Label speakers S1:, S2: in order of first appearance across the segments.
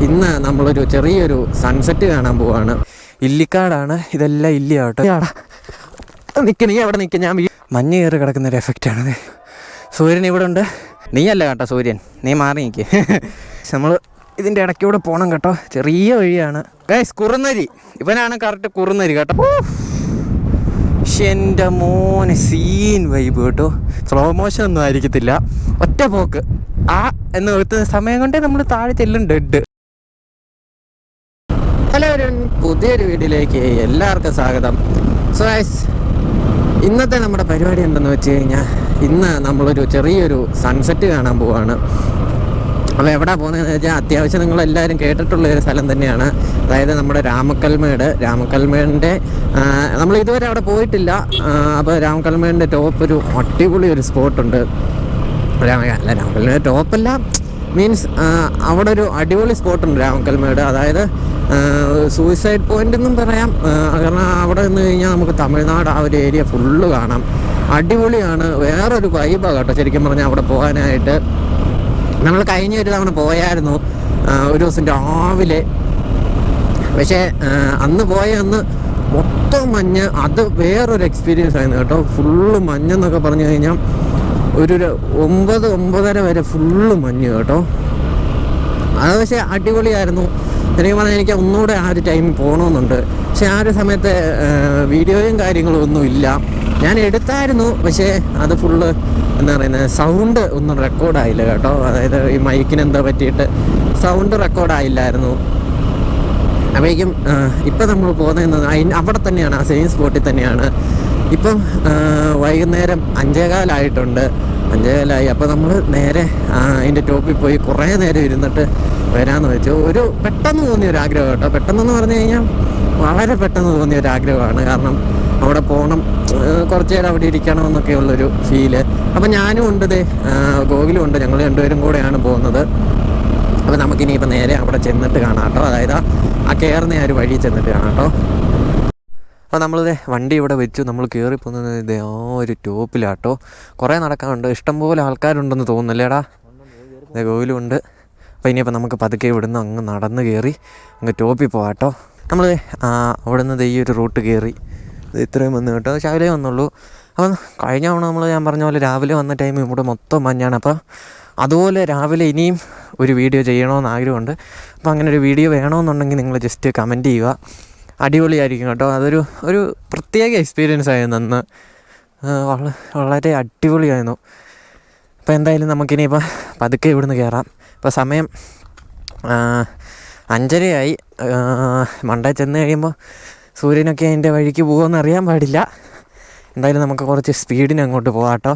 S1: ഇന്ന് നമ്മളൊരു ചെറിയൊരു സൺസെറ്റ് കാണാൻ പോവാണ്. ഇല്ലിക്കാടാണ്, ഇതെല്ലാം ഇല്ലിയാട്ടോ. നീ അവിടെ നിൽക്കുക, ഞാൻ മഞ്ഞ് കയറി കിടക്കുന്നൊരു എഫക്റ്റാണ്. സൂര്യൻ ഇവിടെ ഉണ്ട്. നീയല്ല കേട്ടോ സൂര്യൻ, നീ മാറി നിൽക്കുക. നമ്മൾ ഇതിൻ്റെ ഇടയ്ക്കൂടെ പോകണം കേട്ടോ. ചെറിയ വഴിയാണ് ഗൈസ്. കുറുനരി, ഇവനാണ് കറക്റ്റ് കുറുനരി കേട്ടോ. എൻ്റെ മോനെ സീൻ വൈബ് കേട്ടോ. സ്ലോ മോഷൻ ഒന്നും ആയിരിക്കത്തില്ല, ഒറ്റ പോക്ക് എന്ന് എത്തുന്ന സമയം കൊണ്ടേ നമ്മൾ താഴെ ചെല്ലും ഡെഡ്. ഹലോ, പുതിയൊരു വീഡിയോയിലേക്ക് എല്ലാവർക്കും സ്വാഗതം. സോ ഗൈസ്, ഇന്നത്തെ നമ്മുടെ പരിപാടി എന്തെന്ന് വെച്ച് കഴിഞ്ഞാൽ, ഇന്ന് നമ്മളൊരു ചെറിയൊരു സൺസെറ്റ് കാണാൻ പോവാണ്. അപ്പോൾ എവിടെ പോകുന്നതെന്ന് വെച്ചാൽ, അത്യാവശ്യം നിങ്ങളെല്ലാവരും കേട്ടിട്ടുള്ളൊരു സ്ഥലം തന്നെയാണ്. അതായത് നമ്മുടെ രാമക്കൽമേടിൻ്റെ നമ്മൾ ഇതുവരെ അവിടെ പോയിട്ടില്ല. അപ്പോൾ രാമക്കൽമേടിൻ്റെ ടോപ്പ് ഒരു അടിപൊളി ഒരു സ്പോട്ടുണ്ട്. രാമക്കൽമേട് ടോപ്പല്ല, മീൻസ് അവിടെ ഒരു അടിപൊളി സ്പോട്ടുണ്ട് രാമക്കൽമേട്. അതായത് സൂയിസൈഡ് പോയിന്റ് എന്നും പറയാം. കാരണം അവിടെ നിന്ന് കഴിഞ്ഞാൽ നമുക്ക് തമിഴ്നാട് ആ ഒരു ഏരിയ ഫുള്ള് കാണാം. അടിപൊളിയാണ്, വേറൊരു വൈബാണ് കേട്ടോ ശരിക്കും പറഞ്ഞാൽ അവിടെ പോകാനായിട്ട്. നമ്മൾ കഴിഞ്ഞ ഒരു തവണ പോയായിരുന്നു ഒരു ദിവസം രാവിലെ. പക്ഷേ അന്ന് അന്ന് മൊത്തം മഞ്ഞ്, അത് വേറൊരു എക്സ്പീരിയൻസ് ആയിരുന്നു കേട്ടോ. ഫുള്ള് മഞ്ഞെന്നൊക്കെ പറഞ്ഞു കഴിഞ്ഞാൽ ഒരു 9-9:30 വരെ ഫുള്ള് മഞ്ഞ് കേട്ടോ. അത് പക്ഷേ അടിപൊളിയായിരുന്നു. ശരിക്കും പറഞ്ഞാൽ എനിക്ക് ഒന്നുകൂടെ ആ ഒരു ടൈമിൽ പോകണമെന്നുണ്ട്. പക്ഷെ ആ ഒരു സമയത്ത് വീഡിയോയും കാര്യങ്ങളും ഒന്നും ഇല്ല. ഞാൻ എടുത്തായിരുന്നു, പക്ഷേ അത് ഫുള്ള് എന്താ പറയുന്നത്, സൗണ്ട് ഒന്നും റെക്കോർഡായില്ല കേട്ടോ. അതായത് ഈ മൈക്കിന് എന്താ പറ്റിയിട്ട് സൗണ്ട് റെക്കോർഡായില്ലായിരുന്നു. അപ്പോഴേക്കും ഇപ്പം നമ്മൾ പോകുന്നത് അവിടെ തന്നെയാണ്, ആ സെയിം സ്പോട്ടിൽ തന്നെയാണ്. ഇപ്പം വൈകുന്നേരം 5:15 ആയിട്ടുണ്ട്. 5:15 അപ്പോൾ നമ്മൾ നേരെ അതിൻ്റെ ടോപ്പിൽ പോയി കുറേ നേരം ഇരുന്നിട്ട് വരാമെന്ന് വെച്ചു. ഒരു പെട്ടെന്ന് തോന്നിയൊരു ആഗ്രഹം കേട്ടോ. പെട്ടെന്നെന്ന് പറഞ്ഞു കഴിഞ്ഞാൽ വളരെ പെട്ടെന്ന് തോന്നിയൊരു ആഗ്രഹമാണ്. കാരണം അവിടെ പോകണം, കുറച്ച് നേരം അവിടെ ഇരിക്കണമെന്നൊക്കെ ഉള്ളൊരു ഫീല്. അപ്പം ഞാനും ഉണ്ട്, ഗോകുലും ഉണ്ട്, ഞങ്ങൾ രണ്ടുപേരും കൂടെയാണ് പോകുന്നത്. അപ്പോൾ നമുക്കിനിയിപ്പോൾ നേരെ അവിടെ ചെന്നിട്ട് കാണാം കേട്ടോ. അതായത് ആ കയറുന്ന ആ ഒരു വഴി ചെന്നിട്ട് കാണാം കേട്ടോ. അപ്പോൾ നമ്മളിത് വണ്ടി ഇവിടെ വെച്ചു, നമ്മൾ കയറി പോകുന്നത് ഇത് ആ ഒരു ടോപ്പിലാട്ടോ. കുറേ നടക്കാനുണ്ട്, ഇഷ്ടംപോലെ ആൾക്കാരുണ്ടെന്ന് തോന്നുന്നില്ലേടാ. ഇത് ഗോകുലുണ്ട്. അപ്പോൾ ഇനിയിപ്പോൾ നമുക്ക് പതുക്കെ ഇവിടുന്ന് അങ്ങ് നടന്ന് കയറി അങ്ങ് ടോപ്പിൽ പോകാം കേട്ടോ. നമ്മൾ അവിടെ നിന്ന് ഈ ഒരു റൂട്ട് കയറി ഇത്രയും വന്നു കേട്ടോ. രാവിലെ വന്നുള്ളൂ. അപ്പം കഴിഞ്ഞ തവണ ഞാൻ പറഞ്ഞ പോലെ രാവിലെ വന്ന ടൈം ഇവിടെ മൊത്തം മഞ്ഞാണ്. അപ്പോൾ അതുപോലെ രാവിലെ ഇനിയും ഒരു വീഡിയോ ചെയ്യണമെന്ന് ആഗ്രഹമുണ്ട്. അപ്പോൾ അങ്ങനെ ഒരു വീഡിയോ വേണമെന്നുണ്ടെങ്കിൽ നിങ്ങൾ ജസ്റ്റ് കമൻറ്റ് ചെയ്യുക. അടിപൊളിയായിരിക്കും കേട്ടോ. ഒരു പ്രത്യേക എക്സ്പീരിയൻസ് ആയിരുന്നു അന്ന്. വളരെ അടിപൊളിയായിരുന്നു. അപ്പോൾ എന്തായാലും നമുക്കിനിയിപ്പോൾ പതുക്കെ ഇവിടുന്ന് കയറാം. ഇപ്പോൾ സമയം 5:30 മണ്ടേ ചെന്ന് കഴിയുമ്പോൾ സൂര്യനൊക്കെ അതിൻ്റെ വഴിക്ക് പോകുമെന്ന് അറിയാൻ പാടില്ല. എന്തായാലും നമുക്ക് കുറച്ച് സ്പീഡിന് അങ്ങോട്ട് പോകാം കേട്ടോ.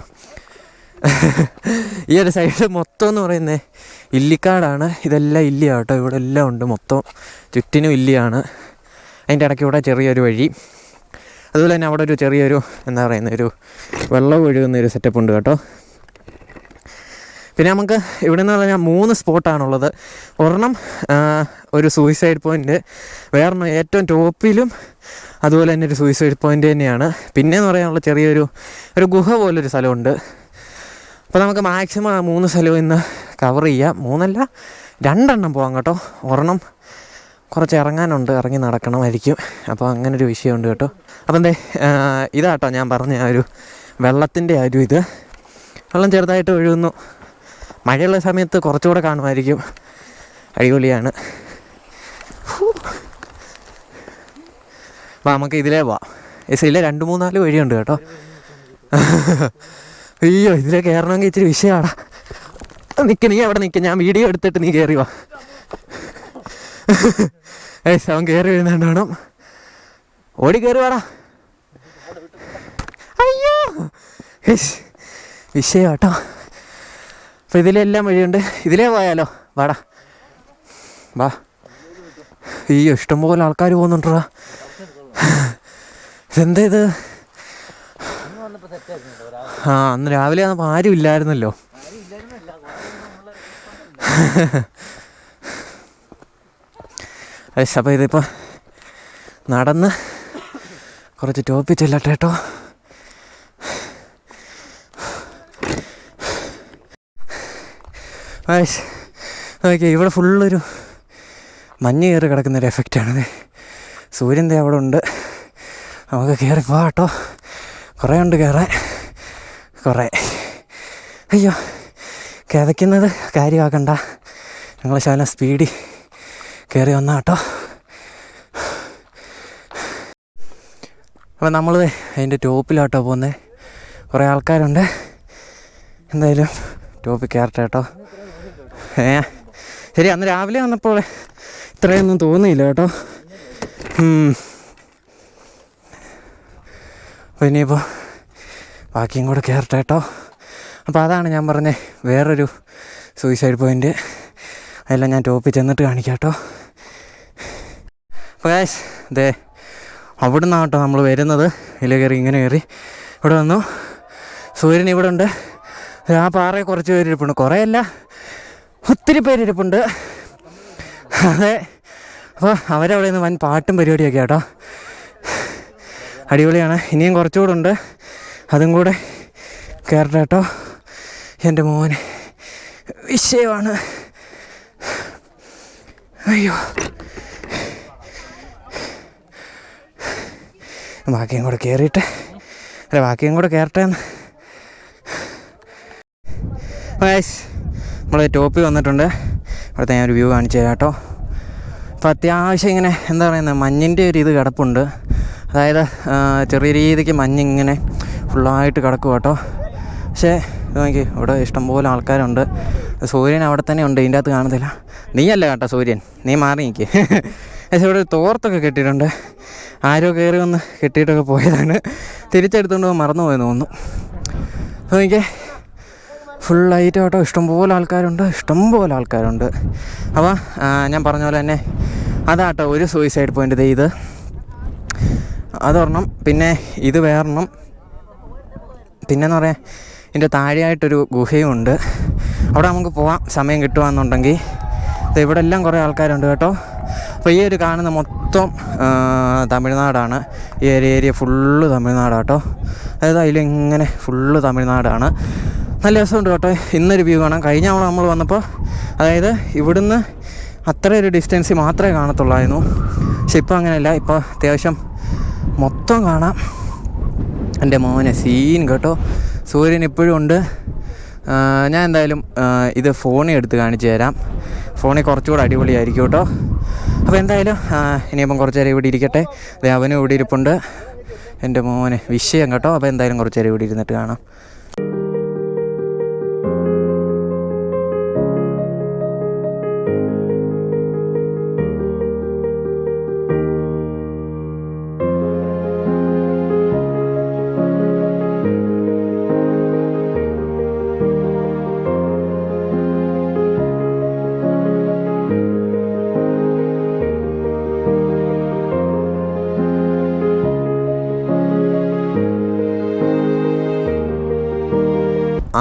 S1: ഈ ഒരു സൈഡ് മൊത്തം എന്ന് പറയുന്നത് ഇല്ലിക്കാടാണ്. ഇതെല്ലാം ഇല്ലിയാണ് കേട്ടോ. ഇവിടെ എല്ലാം ഉണ്ട്, മൊത്തം ചുറ്റിനും ഇല്ലിയാണ്. അതിൻ്റെ ഇടയ്ക്ക് ഇവിടെ ചെറിയൊരു വഴി, അതുപോലെ തന്നെ അവിടെ ഒരു ചെറിയൊരു എന്താ പറയുന്നത്, ഒരു വെള്ളം ഒഴുകുന്നൊരു സെറ്റപ്പ് ഉണ്ട് കേട്ടോ. പിന്നെ നമുക്ക് ഇവിടെ നിന്ന് പറഞ്ഞാൽ 3 സ്പോട്ടാണുള്ളത്. ഒരെണ്ണം ഒരു സൂയിസൈഡ് പോയിൻ്റ്, വേറൊരെണ്ണം ഏറ്റവും ടോപ്പിലും അതുപോലെ തന്നെ ഒരു സൂയിസൈഡ് പോയിൻ്റ് തന്നെയാണ്. പിന്നെയെന്ന് പറയാനുള്ള ചെറിയൊരു ഗുഹ പോലൊരു സ്ഥലമുണ്ട്. അപ്പോൾ നമുക്ക് മാക്സിമം ആ 3 സ്ഥലവും ഇന്ന് കവർ ചെയ്യാം. 3 അല്ല 2 പോകാം കേട്ടോ. ഒരെണ്ണം കുറച്ച് ഇറങ്ങാനുണ്ട്, ഇറങ്ങി നടക്കണമായിരിക്കും. അപ്പോൾ അങ്ങനൊരു വിഷയമുണ്ട് കേട്ടോ. അപ്പം ഇതാട്ടോ ഞാൻ പറഞ്ഞ ആ ഒരു വെള്ളത്തിൻ്റെ ആ ഒരു ഇത്. വെള്ളം ചെറുതായിട്ട് ഒഴുകുന്നു. മഴയുള്ള സമയത്ത് കുറച്ചുകൂടെ കാണുമായിരിക്കും. അടിപൊളിയാണ്. അപ്പോൾ നമുക്ക് ഇതിലേ പോവാം. ഇതിലെ 2-3-4 വഴിയുണ്ട് കേട്ടോ. അയ്യോ, ഇതിലേ കയറണമെങ്കിൽ ഇച്ചിരി വിഷയമാടാ. നീ അവിടെ നിൽക്കുക, ഞാൻ വീഡിയോ എടുത്തിട്ട് നീ കയറി വാ. അവൻ കയറി വരുന്നുണ്ട്, വേണം ഓടി കയറി വാടാ. അയ്യോ വിഷയം കേട്ടോ. അപ്പോൾ ഇതിലെല്ലാം വഴിയുണ്ട്, ഇതിലേ പോയാലോ? വാടാ വാ. അയ്യോ, ഇഷ്ടംപോലെ ആൾക്കാർ പോകുന്നുണ്ടാ. ഇതെന്താ ഇത്? അന്ന് രാവിലെ വന്നപ്പോൾ ആരും ഇല്ലായിരുന്നല്ലോ. അപ്പോൾ ഇതിപ്പോൾ നടന്ന് കുറച്ച് ടോപ്പിൽ ചെല്ലട്ടെ കേട്ടോ. ഓക്കെ, ഇവിടെ ഫുള്ളൊരു മഞ്ഞ് കയറി കിടക്കുന്നൊരു എഫക്റ്റാണ്. സൂര്യൻ്റെ അവിടെ ഉണ്ട്. നമുക്ക് കയറി പോവാം കേട്ടോ. കുറേ ഉണ്ട് കയറാൻ, കുറേ. അയ്യോ, കിതയ്ക്കുന്നത് കാര്യമാക്കണ്ട. ഞങ്ങൾ ശകലം സ്പീഡിൽ കയറി വന്നാൽ കേട്ടോ. അപ്പോൾ നമ്മൾ അതിൻ്റെ ടോപ്പിലാട്ടോ പോകുന്നത്. കുറേ ആൾക്കാരുണ്ട്. എന്തായാലും ടോപ്പിൽ കയറട്ടെ കേട്ടോ. ശരി, അന്ന് രാവിലെ വന്നപ്പോൾ ഇത്രയൊന്നും തോന്നിയില്ല കേട്ടോ. അപ്പോൾ ഇനിയിപ്പോൾ ബാക്കിയും കൂടെ കയറട്ടെ കേട്ടോ. അപ്പോൾ അതാണ് ഞാൻ പറഞ്ഞത്, വേറൊരു സൂയിസൈഡ് പോയിൻ്റ്. അതെല്ലാം ഞാൻ ടോപ്പിൽ ചെന്നിട്ട് കാണിക്കാം കേട്ടോ. അപ്പോൾ ഗൈസ്, ഇതേ അവിടെ നിന്നാണ് കേട്ടോ നമ്മൾ വരുന്നത്. ഇതിൽ കയറി ഇങ്ങനെ കയറി ഇവിടെ വന്നു. സൂര്യൻ ഇവിടെ ഉണ്ട്. ആ പാറയിൽ കുറച്ച് പേരിരിപ്പുണ്ട്, കുറേയല്ല, ഒത്തിരി പേരിരിപ്പുണ്ട്. അതെ, അപ്പോൾ അവരവിടെ നിന്ന് വൻ പാട്ടും പരിപാടിയൊക്കെ കേട്ടോ. അടിപൊളിയാണ്. ഇനിയും കുറച്ചുകൂടെ ഉണ്ട്, അതും കൂടെ കയറട്ടെ കേട്ടോ. എൻ്റെ മോന് വിഷയമാണ്. അയ്യോ, ബാക്കിയും കൂടെ കയറിയിട്ട് ബാക്കിയും കൂടെ കയറട്ടെ എന്ന്. നമ്മൾ ടോപ്പിൽ വന്നിട്ടുണ്ട്. അവിടുത്തെ ഞാനൊരു വ്യൂ കാണിച്ചു തരാം കേട്ടോ. അപ്പോൾ അത്യാവശ്യം ഇങ്ങനെ എന്താ പറയുന്നത്, മഞ്ഞിൻ്റെ ഒരു ഇത് കിടപ്പുണ്ട്. അതായത് ചെറിയ രീതിക്ക് മഞ്ഞിങ്ങനെ ഫുള്ളായിട്ട് കിടക്കും കേട്ടോ. പക്ഷേ നോക്കി, ഇവിടെ ഇഷ്ടംപോലെ ആൾക്കാരുണ്ട്. സൂര്യൻ അവിടെ തന്നെ ഉണ്ട്, ഇതിൻ്റെ അകത്ത് കാണത്തില്ല. നീയല്ല കേട്ടോ സൂര്യൻ, നീ മാറി നിൽക്കുക. പക്ഷേ ഇവിടെ തോർത്തൊക്കെ കെട്ടിയിട്ടുണ്ട്. ആരോ കയറി വന്ന് കെട്ടിയിട്ടൊക്കെ പോയതാണ്. തിരിച്ചെടുത്തുകൊണ്ട് മറന്നു പോയെന്ന് തോന്നുന്നു. അപ്പോൾ എനിക്ക് ഫുള്ളായിട്ട് കേട്ടോ ഇഷ്ടംപോലെ ആൾക്കാരുണ്ട്. അപ്പോൾ ഞാൻ പറഞ്ഞ പോലെ തന്നെ അതാട്ടോ ഒരു സൂയിസൈഡ് പോയിൻ്റ്. ഇത് അതൊരെണ്ണം, പിന്നെ ഇത് വേറെണ്ണം. പിന്നെന്ന് പറയാൻ ഇതിൻ്റെ താഴെയായിട്ടൊരു ഗുഹയുമുണ്ട്. അവിടെ നമുക്ക് പോവാം സമയം കിട്ടുകയെന്നുണ്ടെങ്കിൽ. ഇവിടെ എല്ലാം കുറേ ആൾക്കാരുണ്ട് കേട്ടോ. അപ്പോൾ ഈ ഒരു കാണുന്ന മൊത്തം തമിഴ്നാടാണ്. ഈ ഏരിയ ഫുള്ള് തമിഴ്നാടാണ് കേട്ടോ. അതായത് അതിലിങ്ങനെ ഫുള്ള് തമിഴ്നാടാണ്. നല്ല രസമുണ്ട് കേട്ടോ. ഇന്നൊരു വ്യൂ കാണാം. കഴിഞ്ഞ തവണ നമ്മൾ വന്നപ്പോൾ അതായത് ഇവിടുന്ന് അത്രയൊരു ഡിസ്റ്റൻസ് മാത്രമേ കാണത്തുള്ളായിരുന്നു. പക്ഷെ ഇപ്പോൾ അങ്ങനെയല്ല, ഇപ്പോൾ അത്യാവശ്യം മൊത്തം കാണാം. എൻ്റെ മോനെ സീൻ കേട്ടോ. സൂര്യൻ ഇപ്പോഴും ഉണ്ട്. ഞാൻ എന്തായാലും ഇത് ഫോണിൽ എടുത്ത് കാണിച്ചു തരാം. ഫോണിൽ കുറച്ചുകൂടെ അടിപൊളിയായിരിക്കും കേട്ടോ. അപ്പോൾ എന്തായാലും ഇനിയിപ്പം കുറച്ച് നേരം ഇവിടെ ഇരിക്കട്ടെ. അവനും ഇവിടെ ഇരിപ്പുണ്ട്. എൻ്റെ മോനെ വിഷയം കേട്ടോ. അപ്പോൾ എന്തായാലും കുറച്ച് നേരം ഇവിടെ ഇരുന്നിട്ട് കാണാം.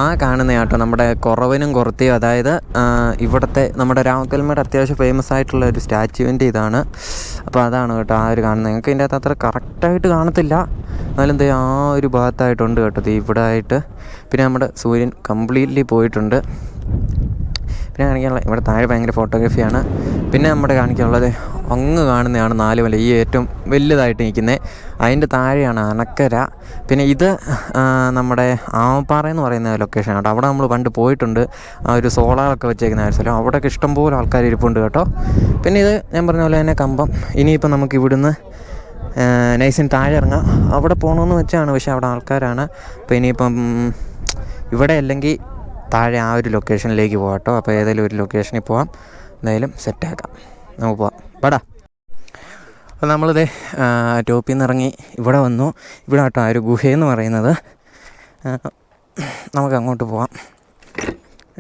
S1: ആ കാണുന്ന കേട്ടോ നമ്മുടെ കുറവനും കുറത്തിയും. അതായത് ഇവിടുത്തെ നമ്മുടെ രാമക്കൽമേട് അത്യാവശ്യം ഫേമസ് ആയിട്ടുള്ള ഒരു സ്റ്റാച്യുവിൻ്റെ ഇതാണ്. അപ്പോൾ അതാണ് കേട്ടോ ആ ഒരു കാണുന്നത്. ഞങ്ങൾക്ക് ഇതിൻ്റെ അകത്ത് അത്ര കറക്റ്റായിട്ട് കാണത്തില്ല, എന്നാലും എന്താ ആ ഒരു ഭാഗത്തായിട്ടുണ്ട് കേട്ടോ. ഇവിടെ ആയിട്ട് പിന്നെ നമ്മുടെ സൂര്യൻ കംപ്ലീറ്റ്ലി പോയിട്ടുണ്ട്. പിന്നെ കാണിക്കാനുള്ള ഇവിടെ താഴെ ഭയങ്കര ഫോട്ടോഗ്രാഫിയാണ്. പിന്നെ നമ്മുടെ കാണിക്കാനുള്ളത് അങ്ങ് കാണുന്നതാണ് 4 മല, ഈ ഏറ്റവും വലുതായിട്ട് നിൽക്കുന്നത്. അതിൻ്റെ താഴെയാണ് അണക്കര. പിന്നെ ഇത് നമ്മുടെ ആവപ്പാറ എന്ന് പറയുന്ന ലൊക്കേഷൻ കേട്ടോ. അവിടെ നമ്മൾ പണ്ട് പോയിട്ടുണ്ട്. ആ ഒരു സോളാറൊക്കെ വെച്ചേക്കുന്ന ഒരു സ്ഥലം. അവിടെയൊക്കെ ഇഷ്ടംപോലെ ആൾക്കാർ ഇരിപ്പുണ്ട് കേട്ടോ. പിന്നെ ഇത് ഞാൻ പറഞ്ഞ പോലെ തന്നെ കമ്പം. ഇനിയിപ്പോൾ നമുക്ക് ഇവിടുന്ന് നൈസിന് താഴെ ഇറങ്ങാം. അവിടെ പോകണമെന്ന് വെച്ചാണ്, പക്ഷേ അവിടെ ആൾക്കാരാണ്. അപ്പോൾ ഇനിയിപ്പം ഇവിടെ അല്ലെങ്കിൽ താഴെ ആ ഒരു ലൊക്കേഷനിലേക്ക് പോകാം കേട്ടോ. അപ്പോൾ ഏതെങ്കിലും ഒരു ലൊക്കേഷനിൽ പോകാം. എന്തായാലും സെറ്റാക്കാം, നമുക്ക് പോവാം. പടാ. അപ്പോൾ നമ്മളിത് ടോപ്പിൽ നിന്ന് ഇറങ്ങി ഇവിടെ വന്നു. ഇവിടെ കേട്ടോ ആ ഒരു ഗുഹയെന്ന് പറയുന്നത്. നമുക്ക് അങ്ങോട്ട് പോവാം,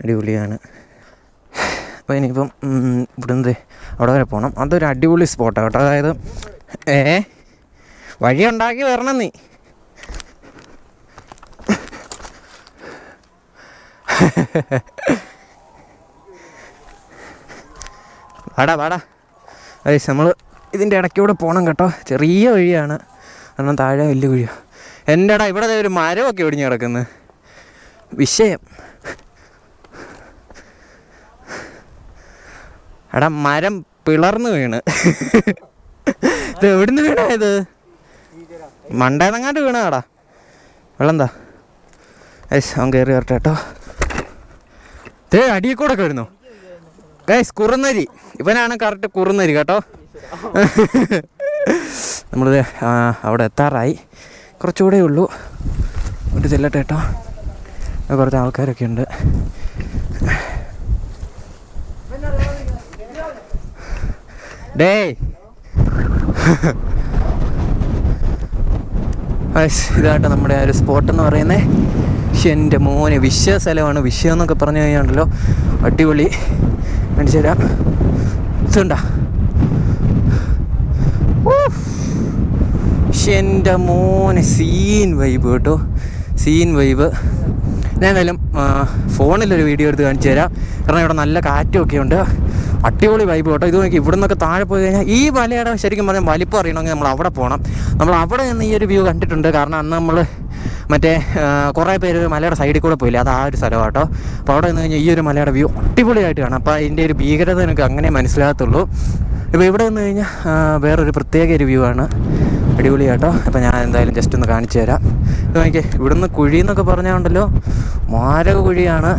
S1: അടിപൊളിയാണ്. അപ്പോൾ ഇനിയിപ്പം ഇവിടുന്ന് അവിടെ വരെ പോകണം. അതൊരു അടിപൊളി സ്പോട്ടാണ് കേട്ടോ. അതായത് വഴിയുണ്ടാക്കി വരണം നീ. വാടാ അതെ, നമ്മൾ ഇതിൻ്റെ ഇടയ്ക്കൂടെ പോകണം കേട്ടോ. ചെറിയ വഴിയാണ്, കാരണം താഴെ വലിയ വഴിയാണ്. എൻ്റെ ഇടാ ഇവിടെ ഒരു മരമൊക്കെ ഒടിഞ്ഞ് കിടക്കുന്നത് വിഷയം. എടാ മരം പിളർന്ന് വീണ്. ഇത് എവിടുന്ന് വീണാ? ഇത് മണ്ടേന്നങ്ങാണ്ട് വീണാടാ. വെള്ളം എന്താ അവൻ കയറി വരട്ടെ കേട്ടോ. അടിയിൽ കൂടെ ഒക്കെ വരുന്നു ഗൈസ്. കുറുനരി, ഇവനാണ് കറക്റ്റ് കുറുനരി കേട്ടോ. നമ്മളിത് അവിടെ എത്താറായി, കുറച്ചുകൂടെ ഉള്ളൂ. ഒരു ചെല്ലട്ടെ കേട്ടോ. കുറച്ച് ആൾക്കാരൊക്കെ ഉണ്ട്. ഇതാട്ടോ നമ്മുടെ ആ ഒരു സ്പോട്ടെന്ന് പറയുന്നത്. പക്ഷെ എൻ്റെ മോനെ വിഷയ സ്ഥലമാണ്. വിഷയം എന്നൊക്കെ പറഞ്ഞു കഴിഞ്ഞാണ്ടല്ലോ അടിപൊളി. മനുഷ്യരാ ഇതുണ്ടാ. പക്ഷെ എൻ്റെ മോനെ സീൻ വൈബ് കേട്ടോ, സീൻ വൈബ്. ഞാൻ എന്തായാലും ഫോണിലൊരു വീഡിയോ എടുത്ത് കാണിച്ചു തരാം. കാരണം ഇവിടെ നല്ല കാറ്റുമൊക്കെ ഉണ്ട്, അടിപൊളി വൈബ് കേട്ടോ. ഇത് നോക്കി ഇവിടെ നിന്നൊക്കെ താഴെ പോയി കഴിഞ്ഞാൽ ഈ മലയുടെ ശരിക്കും പറഞ്ഞാൽ വലിപ്പം അറിയണമെങ്കിൽ നമ്മൾ അവിടെ പോകണം. നമ്മൾ അവിടെ നിന്ന് ഈ ഒരു വ്യൂ കണ്ടിട്ടുണ്ട്. കാരണം അന്ന് നമ്മൾ മറ്റേ കുറേ പേര് മലയുടെ സൈഡിൽ കൂടെ പോയില്ല, അത് ആ ഒരു സ്ഥലമാണ് കേട്ടോ. അപ്പോൾ അവിടെ നിന്ന് കഴിഞ്ഞാൽ ഈ ഒരു മലയുടെ വ്യൂ അടിപൊളിയായിട്ട് കാണാം. അപ്പോൾ അതിൻ്റെ ഒരു ഭീകരത എനിക്ക് അങ്ങനെ മനസ്സിലാകത്തുള്ളൂ. ഇപ്പോൾ ഇവിടെ നിന്ന് കഴിഞ്ഞാൽ വേറൊരു പ്രത്യേക ഒരു വ്യൂ ആണ്, അടിപൊളി കേട്ടോ. അപ്പോൾ ഞാൻ എന്തായാലും ജസ്റ്റ് ഒന്ന് കാണിച്ചു തരാം. ഇത് നോക്കിയേ, ഇവിടുന്ന് കുഴി എന്നൊക്കെ പറഞ്ഞാണ്ടല്ലോ മാരക കുഴിയാണ്.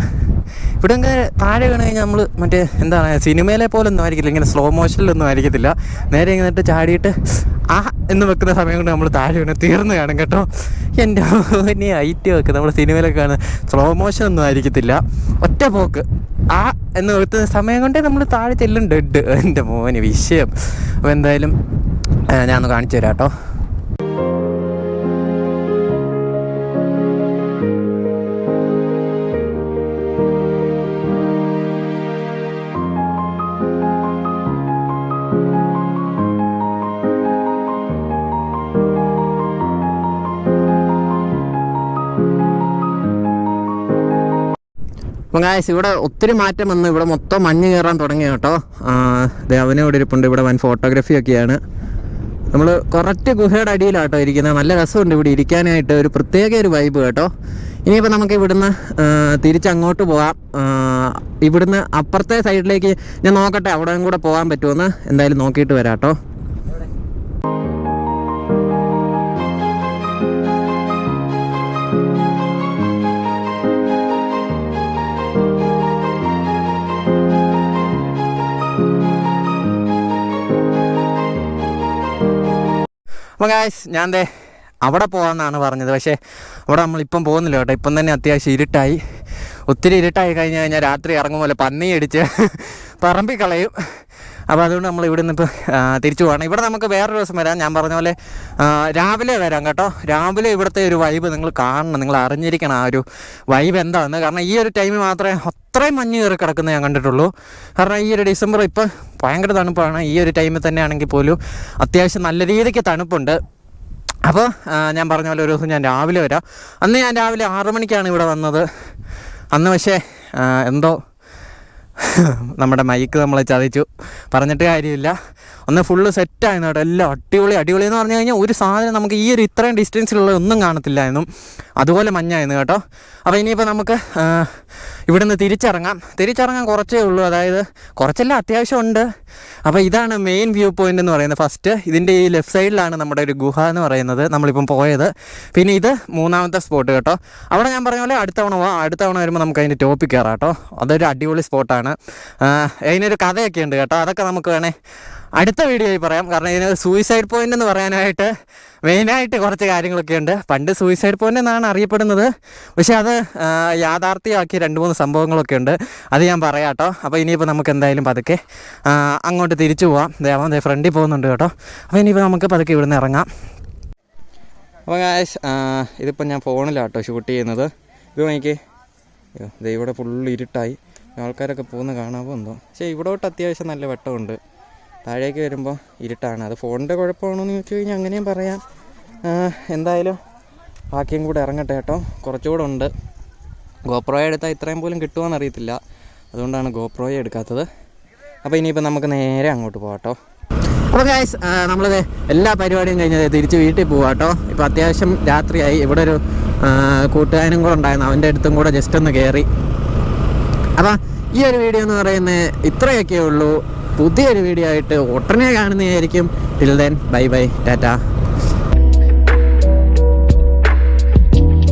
S1: ഇവിടെ ഇങ്ങനെ താഴെ വീണ് കഴിഞ്ഞാൽ നമ്മൾ മറ്റേ എന്താണ് സിനിമയിലെ പോലെ ഒന്നും ആയിരിക്കില്ല, ഇങ്ങനെ സ്ലോ മോഷനിലൊന്നും ആയിരിക്കത്തില്ല. നേരെ ഇങ്ങനെ ചാടിയിട്ട് എന്ന് വെക്കുന്ന സമയം കൊണ്ട് നമ്മൾ താഴെ വീണ് തീർന്ന് കാണും കേട്ടോ. എൻ്റെ ഇനി ഐറ്റ് വെക്കുക നമ്മൾ സിനിമയിലൊക്കെ കാണുന്നത് സ്ലോ മോഷൻ ഒന്നും ആയിരിക്കത്തില്ല, ഒറ്റ പോക്ക് എന്ന് വെക്കുന്ന സമയം കൊണ്ടേ നമ്മൾ താഴെ ചെല്ലും ഡെഡ്. എൻ്റെ മോന് വിഷയം. അപ്പോൾ എന്തായാലും ഞാനൊന്ന് കാണിച്ചു തരാം കേട്ടോ. അപ്പം ഗായ്സ് ഇവിടെ ഒത്തിരി മാറ്റം വന്നു. ഇവിടെ മൊത്തം മഞ്ഞ് കയറാൻ തുടങ്ങി കേട്ടോ. അവനും ഇവിടെ ഇരിപ്പുണ്ട്. ഇവിടെ വൻ ഫോട്ടോഗ്രാഫിയൊക്കെയാണ്. നമ്മൾ കറക്റ്റ് ഗുഹയുടെ അടിയിലാട്ടോ ഇരിക്കുന്നത്. നല്ല രസമുണ്ട് ഇവിടെ ഇരിക്കാനായിട്ട്, ഒരു പ്രത്യേക ഒരു വൈബ് കേട്ടോ. ഇനിയിപ്പോൾ നമുക്ക് ഇവിടുന്ന് തിരിച്ചങ്ങോട്ട് പോകാം. ഇവിടുന്ന് അപ്പുറത്തെ സൈഡിലേക്ക് ഞാൻ നോക്കട്ടെ അവിടെയും കൂടെ പോകാൻ പറ്റുമെന്ന്. എന്തായാലും നോക്കിയിട്ട് വരാം കേട്ടോ. അപ്പോൾ ഗായ്സ് ഞാൻ അവിടെ പോകാമെന്നാണ് പറഞ്ഞത്. പക്ഷേ അവിടെ നമ്മളിപ്പം പോകുന്നില്ല കേട്ടോ. ഇപ്പം തന്നെ അത്യാവശ്യം ഇരുട്ടായി. ഒത്തിരി ഇരുട്ടായി കഴിഞ്ഞ് കഴിഞ്ഞാൽ രാത്രി ഇറങ്ങുമ്പോൾ പന്നി അടിച്ച് പറമ്പിക്കളയും. അപ്പോൾ അതുകൊണ്ട് നമ്മൾ ഇവിടെ നിന്ന് ഇപ്പോൾ തിരിച്ചു പോകണം. ഇവിടെ നമുക്ക് വേറൊരു ദിവസം വരാം. ഞാൻ പറഞ്ഞ പോലെ രാവിലെ വരാം കേട്ടോ. രാവിലെ ഇവിടുത്തെ ഒരു വൈബ് നിങ്ങൾ കാണണം, നിങ്ങൾ അറിഞ്ഞിരിക്കണം ആ ഒരു വൈബ് എന്താണെന്ന്. കാരണം ഈ ഒരു ടൈമിൽ മാത്രമേ അത്രയും മഞ്ഞ് കയറി കിടക്കുന്നത് ഞാൻ കണ്ടിട്ടുള്ളൂ. കാരണം ഈ ഒരു ഡിസംബർ ഇപ്പം ഭയങ്കര തണുപ്പാണ്. ഈ ഒരു ടൈമിൽ തന്നെ ആണെങ്കിൽ പോലും അത്യാവശ്യം നല്ല രീതിക്ക് തണുപ്പുണ്ട്. അപ്പോൾ ഞാൻ പറഞ്ഞ പോലെ ഒരു ദിവസം ഞാൻ രാവിലെ വരാം. അന്ന് ഞാൻ രാവിലെ 6 മണിക്കാണ് ഇവിടെ വന്നത്. അന്ന് പക്ഷേ എന്തോ നമ്മുടെ മൈക്ക് നമ്മളെ ചതിച്ചു, പറഞ്ഞിട്ട് കാര്യമില്ല. ഒന്ന് ഫുള്ള് സെറ്റായിരുന്നു കേട്ടോ. എല്ലാം അടിപൊളി അടിപൊളി എന്ന് പറഞ്ഞു കഴിഞ്ഞാൽ ഒരു സാധനം നമുക്ക് ഈ ഒരു ഇത്രയും ഡിസ്റ്റൻസിലുള്ള ഒന്നും കാണത്തില്ലായിരുന്നു, അതുപോലെ മഞ്ഞായിരുന്നു കേട്ടോ. അപ്പോൾ ഇനിയിപ്പോൾ നമുക്ക് ഇവിടുന്ന് തിരിച്ചിറങ്ങാൻ കുറച്ചേ ഉള്ളൂ. അതായത് കുറച്ചെല്ലാം അത്യാവശ്യം ഉണ്ട്. അപ്പോൾ ഇതാണ് മെയിൻ വ്യൂ പോയിൻ്റ് എന്ന് പറയുന്നത്. ഫസ്റ്റ് ഇതിൻ്റെ ഈ ലെഫ്റ്റ് സൈഡിലാണ് നമ്മുടെ ഒരു ഗുഹ എന്ന് പറയുന്നത്, നമ്മളിപ്പം പോയത്. പിന്നെ ഇത് 3ാമത്തെ സ്പോട്ട് കേട്ടോ. അവിടെ ഞാൻ പറഞ്ഞ പോലെ അടുത്ത തവണ വരുമ്പോൾ നമുക്ക് അതിൻ്റെ ടോപ്പിൽ കയറാം കേട്ടോ. അതൊരു അടിപൊളി സ്പോട്ടാണ്. അതിനൊരു കഥയൊക്കെ ഉണ്ട് കേട്ടോ. അതൊക്കെ നമുക്ക് വേണേൽ അടുത്ത വീഡിയോയിൽ പറയാം. കാരണം ഇതിന് സൂയിസൈഡ് പോയിൻ്റ് എന്ന് പറയാനായിട്ട് മെയിനായിട്ട് കുറച്ച് കാര്യങ്ങളൊക്കെ ഉണ്ട്. പണ്ട് സൂയിസൈഡ് പോയിൻ്റ് എന്നാണ് അറിയപ്പെടുന്നത്, പക്ഷേ അത് യാഥാർത്ഥ്യമാക്കിയ 2-3 സംഭവങ്ങളൊക്കെ ഉണ്ട്. അത് ഞാൻ പറയാം കേട്ടോ. അപ്പോൾ ഇനിയിപ്പോൾ നമുക്ക് എന്തായാലും പതുക്കെ അങ്ങോട്ട് തിരിച്ചു പോവാം. ദേവൻ ഫ്രണ്ടിൽ പോകുന്നുണ്ട് കേട്ടോ. അപ്പോൾ ഇനിയിപ്പോൾ നമുക്ക് പതുക്കെ ഇവിടുന്ന് ഇറങ്ങാം. അപ്പോൾ ഗായ്സ് ഇതിപ്പോൾ ഞാൻ ഫോണിലാട്ടോ ഷൂട്ട് ചെയ്യുന്നത്. ഇത് നോക്കിക്കേ, ഇവിടെ ഫുള്ള് ഇരുട്ടായി. ആൾക്കാരൊക്കെ പോകുന്ന കാണാമോ എന്തോ. പക്ഷേ ഇവിടോട്ട് അത്യാവശ്യം നല്ല വെട്ടമുണ്ട്. താഴേക്ക് വരുമ്പോൾ ഇരുട്ടാണ്. അത് ഫോണിൻ്റെ കുഴപ്പമാണോ എന്ന് ചോദിച്ചു കഴിഞ്ഞാൽ അങ്ങനെയും പറയാം. എന്തായാലും ബാക്കിയും കൂടെ ഇറങ്ങട്ടെ കേട്ടോ. കുറച്ചുകൂടെ ഉണ്ട്. ഗോപ്രോയെ എടുത്താൽ ഇത്രയും പോലും കിട്ടുമോയെന്ന് അറിയത്തില്ല, അതുകൊണ്ടാണ് ഗോപ്രോയെ എടുക്കാത്തത്. അപ്പോൾ ഇനിയിപ്പോൾ നമുക്ക് നേരെ അങ്ങോട്ട് പോകാം കേട്ടോ. അപ്പോൾ ഗൈസ് നമ്മളിത് എല്ലാ പരിപാടിയും കഴിഞ്ഞത് തിരിച്ച് വീട്ടിൽ പോകാം കേട്ടോ. ഇപ്പോൾ അത്യാവശ്യം രാത്രിയായി. ഇവിടെ ഒരു കൂട്ടുകാരനും കൂടെ ഉണ്ടായിരുന്നു, അവൻ്റെ അടുത്തും കൂടെ ജസ്റ്റ് ഒന്ന് കയറി. അപ്പോൾ ഈ ഒരു വീഡിയോ എന്ന് പറയുന്നത് ഇത്രയൊക്കെ ഉള്ളൂ. പുതിയൊരു വീഡിയോ ആയിട്ട് ഉടനെ കാണുന്നതായിരിക്കും. Till then bye bye, Tata.